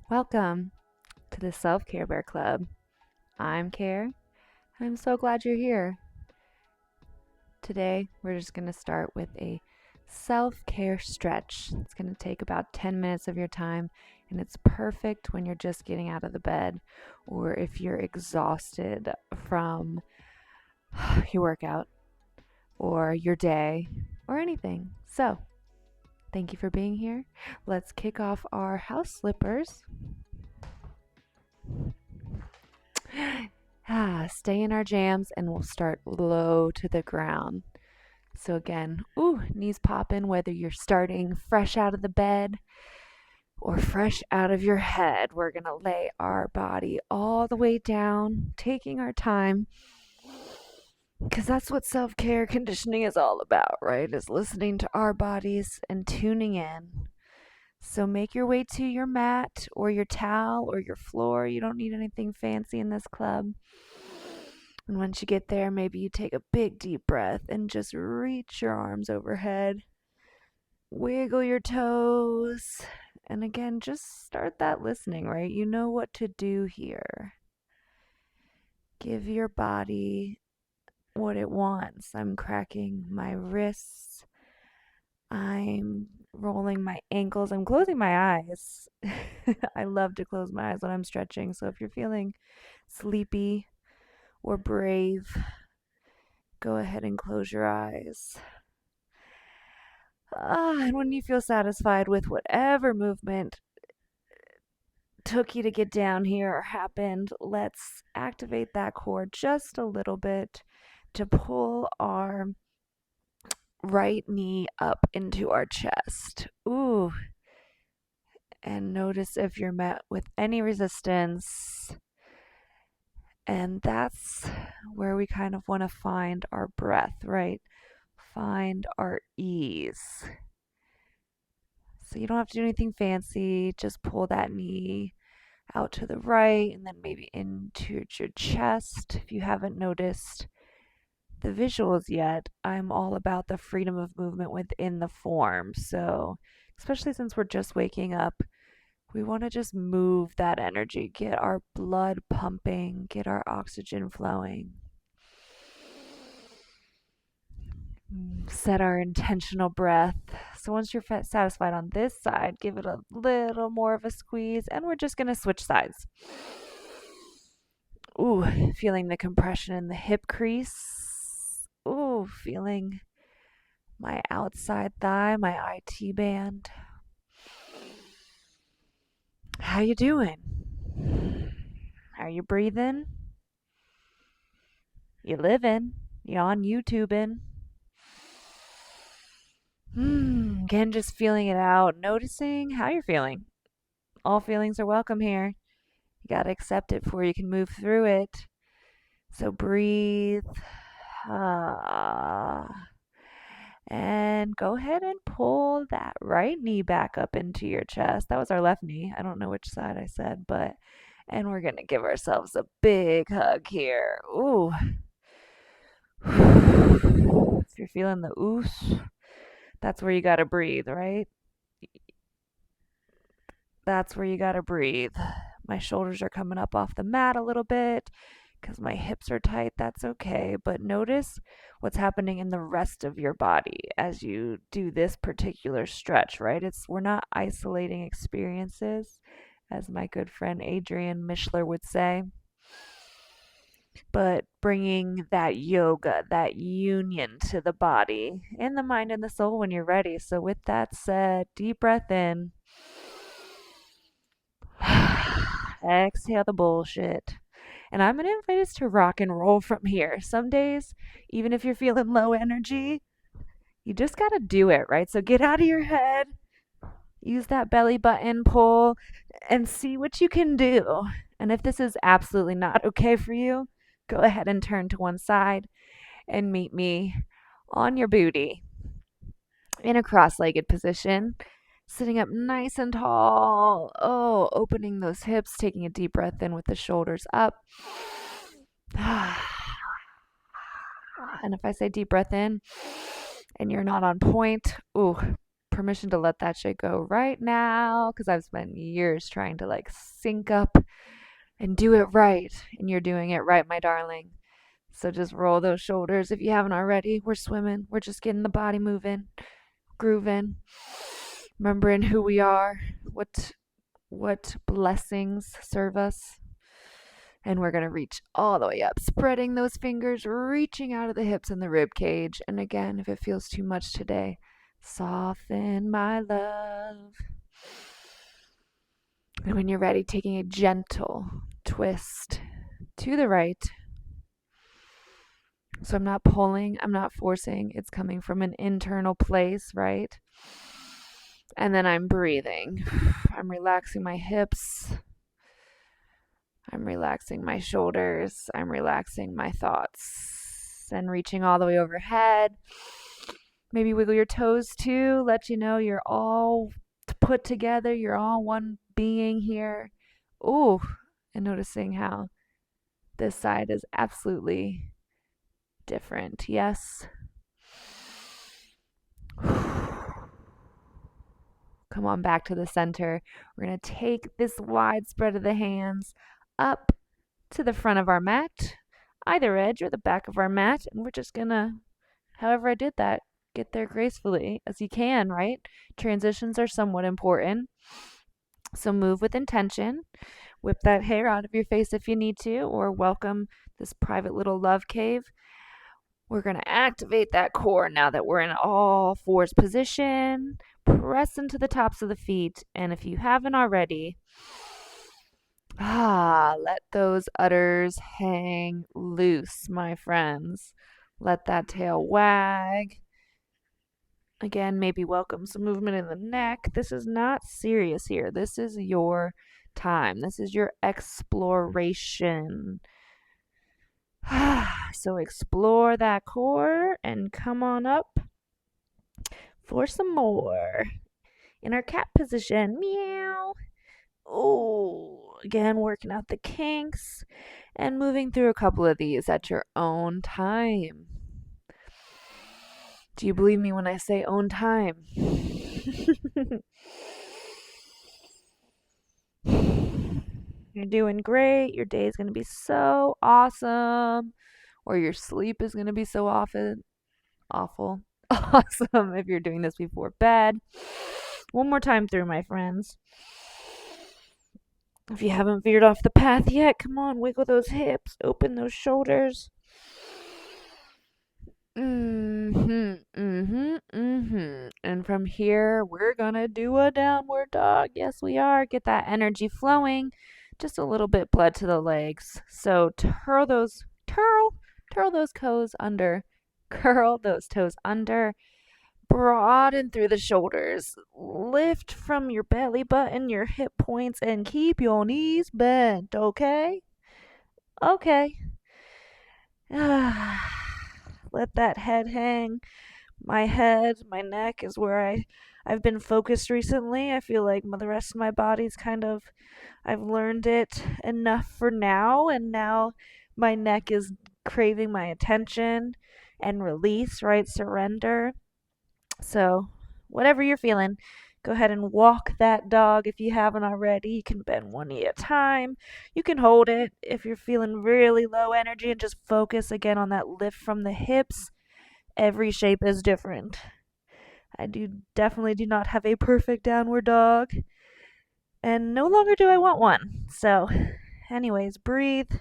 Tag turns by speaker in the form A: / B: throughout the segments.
A: Welcome to the Self-Care Bear Club. I'm Care. I'm so glad you're here. Today, we're just going to start with a self-care stretch. It's going to take about 10 minutes of your time, and it's perfect when you're just getting out of the bed or if you're exhausted from your workout or your day or anything. So, thank you for being here. Let's kick off our house slippers. Stay in our jams and we'll start low to the ground. So again, knees popping whether you're starting fresh out of the bed or fresh out of your head. We're going to lay our body all the way down, taking our time because that's what self-care conditioning is all about, right? Is listening to our bodies and tuning in. So make your way to your mat or your towel or your floor. You don't need anything fancy in this club. And once you get there, maybe you take a big deep breath and just reach your arms overhead. Wiggle your toes. And again, just start that listening, right? You know what to do here. Give your body what it wants. I'm cracking my wrists. I'm rolling my ankles. I'm closing my eyes. I love to close my eyes when I'm stretching. So if you're feeling sleepy or brave, go ahead and close your eyes. And when you feel satisfied with whatever movement took you to get down here or happened, let's activate that core just a little bit to pull our right knee up into our chest. And notice if you're met with any resistance. And that's where we kind of want to find our breath, right? Find our ease. So you don't have to do anything fancy. Just pull that knee out to the right and then maybe into your chest. If you haven't noticed the visuals yet, I'm all about the freedom of movement within the form. So, especially since we're just waking up, we want to just move that energy, get our blood pumping, get our oxygen flowing. Set our intentional breath. So once you're satisfied on this side, give it a little more of a squeeze, and we're just going to switch sides. Feeling the compression in the hip crease. Feeling my outside thigh, my IT band. How you doing? Are you breathing? You living? You on YouTubing? Again, just feeling it out, noticing how you're feeling. All feelings are welcome here. You got to accept it before you can move through it. So breathe. And go ahead and pull that right knee back up into your chest. That was our left knee. I don't know which side I said, and we're going to give ourselves a big hug here. If you're feeling the oos, that's where you got to breathe, right? That's where you got to breathe. My shoulders are coming up off the mat a little bit because my hips are tight. That's okay. But notice what's happening in the rest of your body as you do this particular stretch, right? We're not isolating experiences, as my good friend Adrian Mishler would say, but bringing that yoga, that union to the body and the mind and the soul when you're ready. So with that said, deep breath in. Exhale the bullshit. And I'm going to invite us to rock and roll from here. Some days, even if you're feeling low energy, you just got to do it, right? So get out of your head, use that belly button pull, and see what you can do. And if this is absolutely not okay for you, go ahead and turn to one side and meet me on your booty in a cross-legged position, sitting up nice and tall. Opening those hips, taking a deep breath in with the shoulders up. And if I say deep breath in and you're not on point, permission to let that shit go right now because I've spent years trying to like sync up and do it right. And you're doing it right, my darling. So just roll those shoulders if you haven't already. We're swimming. We're just getting the body moving, grooving, remembering who we are, what blessings serve us. And we're going to reach all the way up, spreading those fingers, reaching out of the hips and the rib cage. And again, if it feels too much today, soften, my love. And when you're ready, taking a gentle twist to the right. So I'm not pulling, I'm not forcing. It's coming from an internal place, right? And then I'm breathing. I'm relaxing my hips. I'm relaxing my shoulders. I'm relaxing my thoughts. And reaching all the way overhead. Maybe wiggle your toes too. Let you know you're all put together. You're all one being here. Ooh, and noticing how this side is absolutely different. Yes. Come on back to the center. We're going to take this wide spread of the hands up to the front of our mat, either edge or the back of our mat, and we're just going to, however I did that, get there gracefully as you can, right? Transitions are somewhat important. So move with intention. Whip that hair out of your face if you need to, or welcome this private little love cave. We're going to activate that core now that we're in all fours position. Press into the tops of the feet. And if you haven't already, let those udders hang loose, my friends. Let that tail wag. Again, maybe welcome some movement in the neck. This is not serious here. This is your time. This is your exploration. So explore that core and come on up for some more. In our cat position, meow. Oh, again, working out the kinks and moving through a couple of these at your own time. Do you believe me when I say own time? You're doing great. Your day is going to be so awesome. Or your sleep is going to be so awful. Awesome if you're doing this before bed. One more time through, my friends. If you haven't veered off the path yet, come on, wiggle those hips, open those shoulders. And from here, we're gonna do a downward dog. Yes, we are. Get that energy flowing. Just a little bit blood to the legs. So twirl those toes under. Curl those toes under. Broaden through the shoulders. Lift from your belly button, your hip points, and keep your knees bent, okay? Okay. Let that head hang. My head, my neck is where I've been focused recently. I feel like the rest of my body's I've learned it enough for now, and now my neck is craving my attention and release, right? Surrender. So, whatever you're feeling, go ahead and walk that dog if you haven't already. You can bend one knee at a time. You can hold it if you're feeling really low energy and just focus again on that lift from the hips. Every shape is different. I definitely do not have a perfect downward dog, and no longer do I want one. So, anyways, breathe.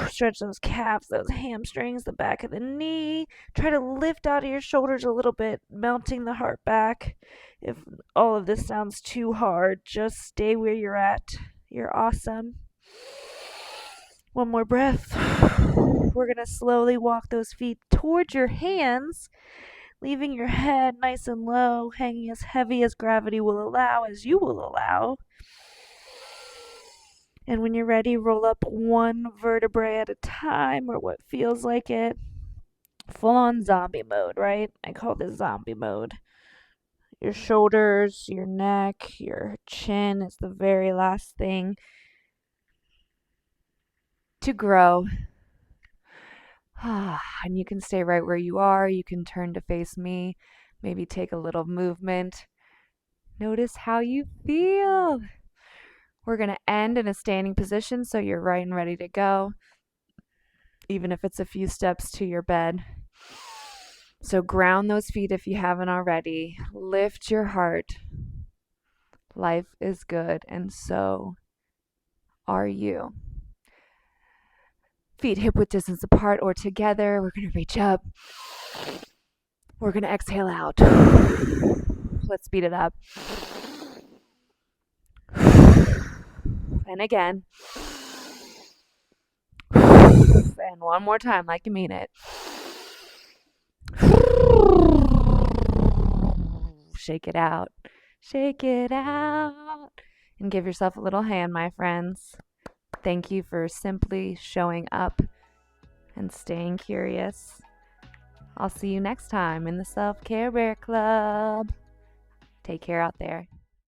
A: Stretch those calves, those hamstrings, the back of the knee. Try to lift out of your shoulders a little bit, melting the heart back. If all of this sounds too hard, just stay where you're at. You're awesome. One more breath. We're going to slowly walk those feet towards your hands, leaving your head nice and low, hanging as heavy as gravity will allow, as you will allow. And when you're ready, roll up one vertebrae at a time, or what feels like it. Full on zombie mode, right? I call this zombie mode. Your shoulders, your neck, your chin is the very last thing to grow. And you can stay right where you are. You can turn to face me. Maybe take a little movement. Notice how you feel. We're going to end in a standing position so you're right and ready to go, even if it's a few steps to your bed. So ground those feet if you haven't already. Lift your heart. Life is good, and so are you. Feet hip width distance apart or together. We're going to reach up. We're going to exhale out. Let's speed it up. And again. And one more time, like you mean it. Shake it out. Shake it out. And give yourself a little hand, my friends. Thank you for simply showing up and staying curious. I'll see you next time in the Self-Care Bear Club. Take care out there.